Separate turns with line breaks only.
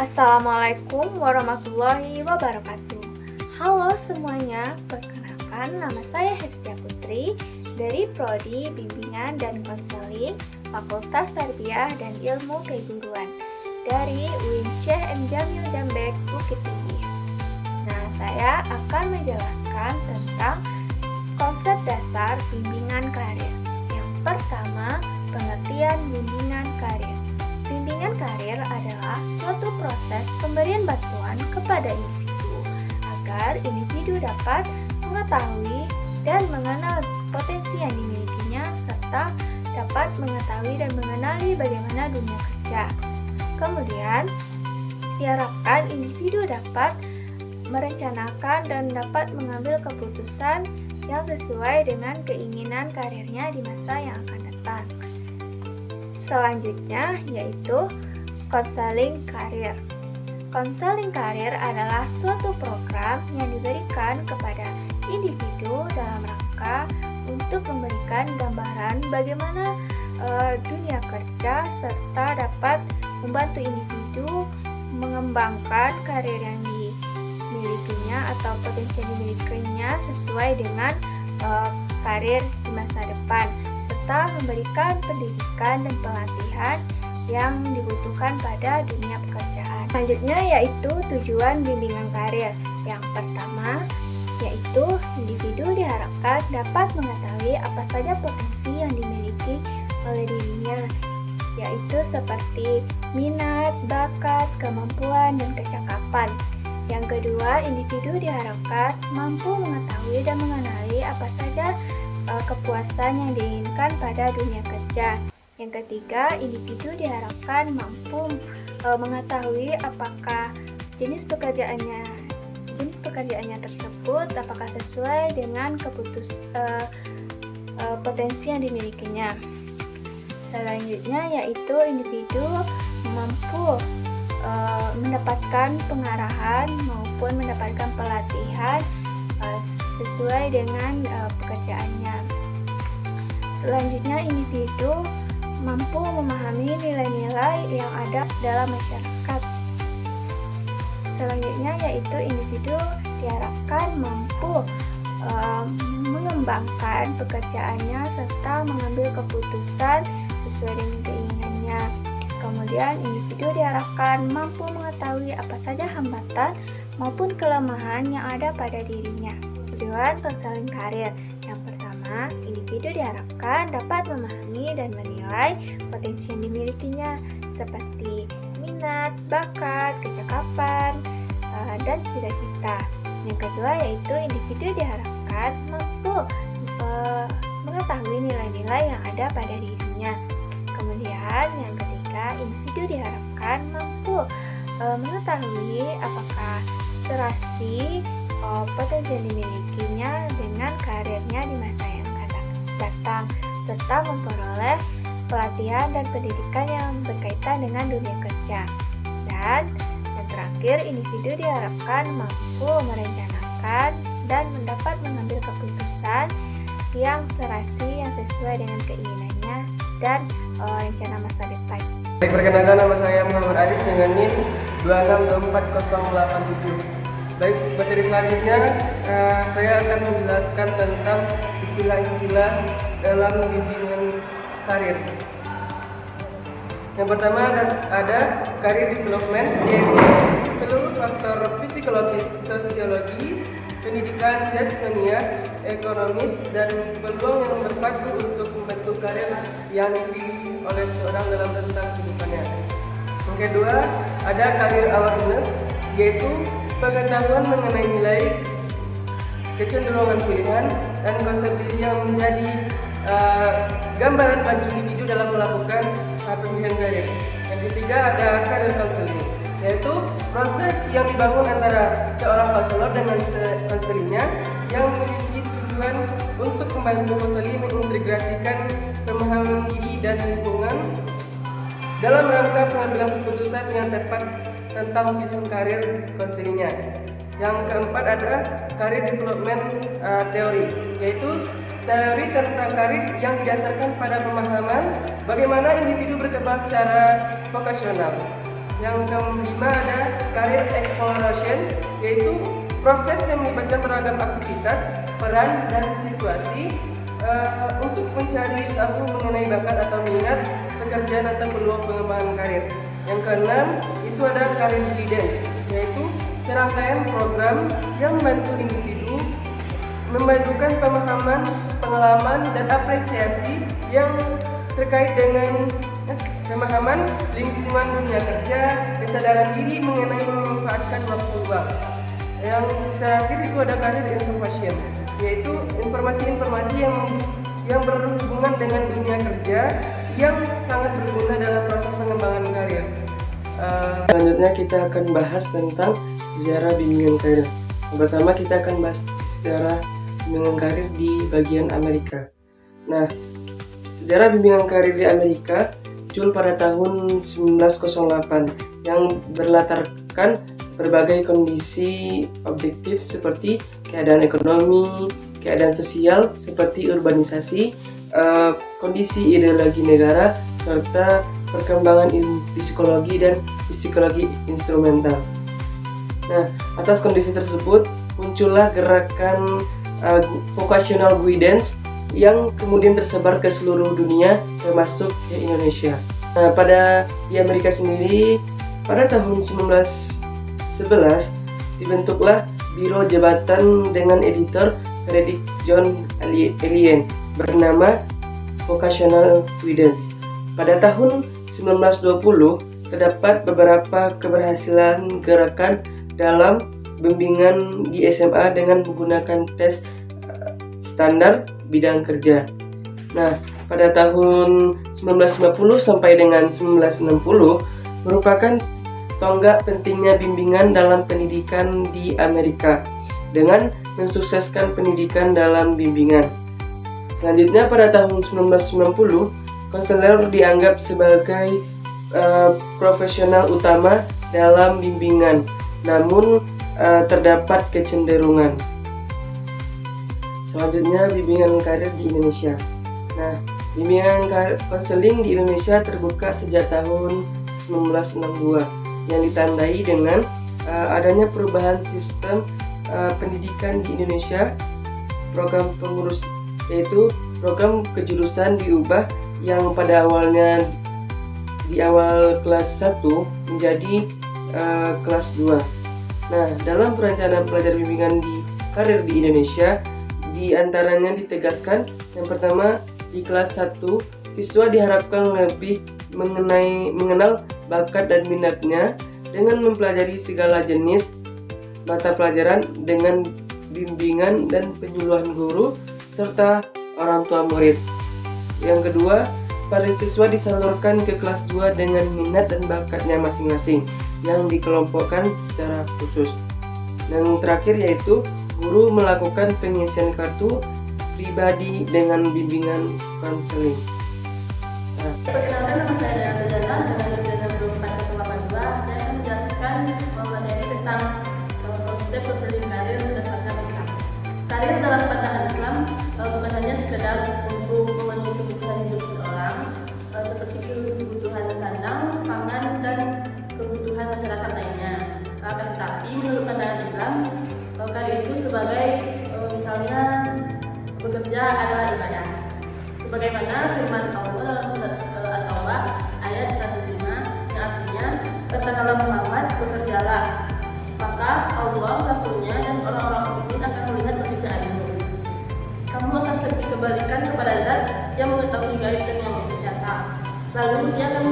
Assalamualaikum warahmatullahi wabarakatuh. Halo semuanya, perkenalkan nama saya Hestia Putri dari Prodi Bimbingan dan Konseling Fakultas Tarbiyah dan Ilmu Keguruan dari UIN Syekh M. Jamil Jambek, Bukit Tinggi. Nah, saya akan menjelaskan tentang konsep dasar bimbingan karir. Yang pertama, pengertian bimbingan karir. Bimbingan karir adalah suatu proses pemberian bantuan kepada individu agar individu dapat mengetahui dan mengenal potensi yang dimilikinya serta dapat mengetahui dan mengenali bagaimana dunia kerja. Kemudian, diharapkan individu dapat merencanakan dan dapat mengambil keputusan yang sesuai dengan keinginan karirnya di masa yang akan datang. Selanjutnya yaitu konseling karir. Konseling karir adalah suatu program yang diberikan kepada individu dalam rangka untuk memberikan gambaran bagaimana dunia kerja serta dapat membantu individu mengembangkan karir yang dimilikinya atau potensi yang dimilikinya sesuai dengan karir di masa depan, serta memberikan pendidikan dan pelatihan yang dibutuhkan pada dunia pekerjaan. Selanjutnya yaitu tujuan bimbingan karir. Yang pertama yaitu individu diharapkan dapat mengetahui apa saja potensi yang dimiliki oleh dirinya, yaitu seperti minat, bakat, kemampuan, dan kecakapan. Yang kedua, individu diharapkan mampu mengetahui dan mengenali apa saja kepuasan yang diinginkan pada dunia kerja. Yang ketiga, individu diharapkan mampu mengetahui apakah jenis pekerjaannya tersebut apakah sesuai dengan potensi yang dimilikinya. Selanjutnya yaitu individu mampu mendapatkan pengarahan maupun mendapatkan pelatihan sesuai dengan pekerjaannya. Selanjutnya, individu mampu memahami nilai-nilai yang ada dalam masyarakat. Selanjutnya yaitu individu diharapkan mampu mengembangkan pekerjaannya serta mengambil keputusan sesuai dengan keinginannya. Kemudian individu diharapkan mampu mengetahui apa saja hambatan maupun kelemahan yang ada pada dirinya. Tujuan konseling karir. Yang pertama, individu diharapkan dapat memahami dan menilai potensi yang dimilikinya seperti minat, bakat, kecakapan, dan cita-cita. Yang kedua yaitu individu diharapkan mampu mengetahui nilai-nilai yang ada pada dirinya. Kemudian yang ketiga, individu diharapkan mampu mengetahui apakah serasi potensi yang dimilikinya dengan karirnya di masa yang akan datang, serta memperoleh pelatihan dan pendidikan yang berkaitan dengan dunia kerja. Dan yang terakhir, individu diharapkan mampu merencanakan dan mendapat mengambil keputusan yang serasi yang sesuai dengan keinginannya dan rencana masa depan.
Baik, perkenalkan nama saya Muhammad Adis dengan NIM 2624087. Baik, materi selanjutnya saya akan menjelaskan tentang istilah-istilah dalam bimbingan karir. Yang pertama ada career development, yaitu seluruh faktor psikologis, sosiologi, pendidikan, jasmania, ekonomis, dan peluang yang berpadu untuk membentuk karir yang dipilih oleh seorang dalam rentang kehidupannya. Yang kedua ada career awareness, yaitu pengetahuan mengenai nilai, kecenderungan pilihan, dan konsep diri yang menjadi gambaran bagi individu dalam melakukan pemilihan karir. Yang ketiga ada career counseling, yaitu proses yang dibangun antara seorang konselor dengan konselingnya yang memiliki tujuan untuk membantu konseling mengintegrasikan pemahaman diri dan lingkungan dalam rangka pengambilan keputusan yang tepat tentang pilihan karir konselingnya. Yang keempat ada career development teori, yaitu teori tentang karir yang didasarkan pada pemahaman bagaimana individu berkembang secara vokasional. Yang kelima ada career exploration, yaitu proses yang melibatkan beragam aktivitas, peran, dan situasi untuk mencari tahu mengenai bakat atau minat pekerjaan atau peluang pengembangan karir. Yang keenam itu ada career guidance, yaitu serangkaian program yang membantu individu memadukan pemahaman, pengalaman, dan apresiasi yang terkait dengan pemahaman lingkungan dunia kerja, kesadaran diri mengenai memanfaatkan waktu luang. Yang terakhir itu ada career information, yaitu informasi-informasi yang berhubungan dengan dunia kerja yang sangat berguna dalam proses pengembangan karir. Selanjutnya kita akan bahas tentang sejarah bimbingan karir. Yang pertama kita akan bahas sejarah bimbingan karir di bagian Amerika. Nah, sejarah bimbingan karir di Amerika muncul pada tahun 1908 yang berlatarkan berbagai kondisi objektif seperti keadaan ekonomi, keadaan sosial seperti urbanisasi, kondisi ideologi negara, serta perkembangan ilmu psikologi dan psikologi instrumental. Nah, atas kondisi tersebut muncullah gerakan vocational guidance yang kemudian tersebar ke seluruh dunia termasuk ke Indonesia. Nah, di Amerika sendiri pada tahun 1911 dibentuklah Biro Jabatan dengan editor Frederick John Alien bernama Vocational Guidance. Pada tahun 1920 terdapat beberapa keberhasilan gerakan dalam bimbingan di SMA dengan menggunakan tes standar bidang kerja. Nah, pada tahun 1950 sampai dengan 1960 merupakan tonggak pentingnya bimbingan dalam pendidikan di Amerika dengan mensukseskan pendidikan dalam bimbingan. Selanjutnya pada tahun 1990, konselor dianggap sebagai profesional utama dalam bimbingan, namun terdapat kecenderungan. Selanjutnya bimbingan karir di Indonesia. Nah, bimbingan konseling di Indonesia terbuka sejak tahun 1962 yang ditandai dengan adanya perubahan sistem pendidikan di Indonesia. Program pengurus yaitu program kejurusan diubah yang pada awalnya di awal kelas 1 menjadi kelas 2. Nah, dalam perencanaan pelajar bimbingan di karir di Indonesia di antaranya ditegaskan yang pertama di kelas 1 siswa diharapkan lebih mengenal bakat dan minatnya dengan mempelajari segala jenis mata pelajaran dengan bimbingan dan penyuluhan guru serta orang tua murid. Yang kedua, para siswa disalurkan ke kelas 2 dengan minat dan bakatnya masing-masing yang dikelompokkan secara khusus. Dan terakhir yaitu guru melakukan pengisian kartu pribadi dengan bimbingan konseling.
Perkenalkan, nama saya Dana dengan NIM 24082. Saya akan menjelaskan materi tentang konsep konseling karir berdasarkan Islam. Karir dalam pandangan Islam bukan hanya sekedar untuk memenuhi kebutuhan hidup seseorang, seperti kebutuhan sandang, pangan, dan kebutuhan masyarakat lainnya. Akan tetapi menurut pandangan Islam, karir itu sebagai misalnya bekerja adalah ibadah. Sebagaimana firman Allah dalam surat At-Taubah ayat 105 yang artinya, katakanlah Muhammad, bekerjalah, maka Allah, Rasulnya, dan orang-orang mukmin akan melihat pekerjaanmu. Kamu akan dikembalikan kepada Zat yang mengetahui gaib dan yang nyata. Lalu Dia akan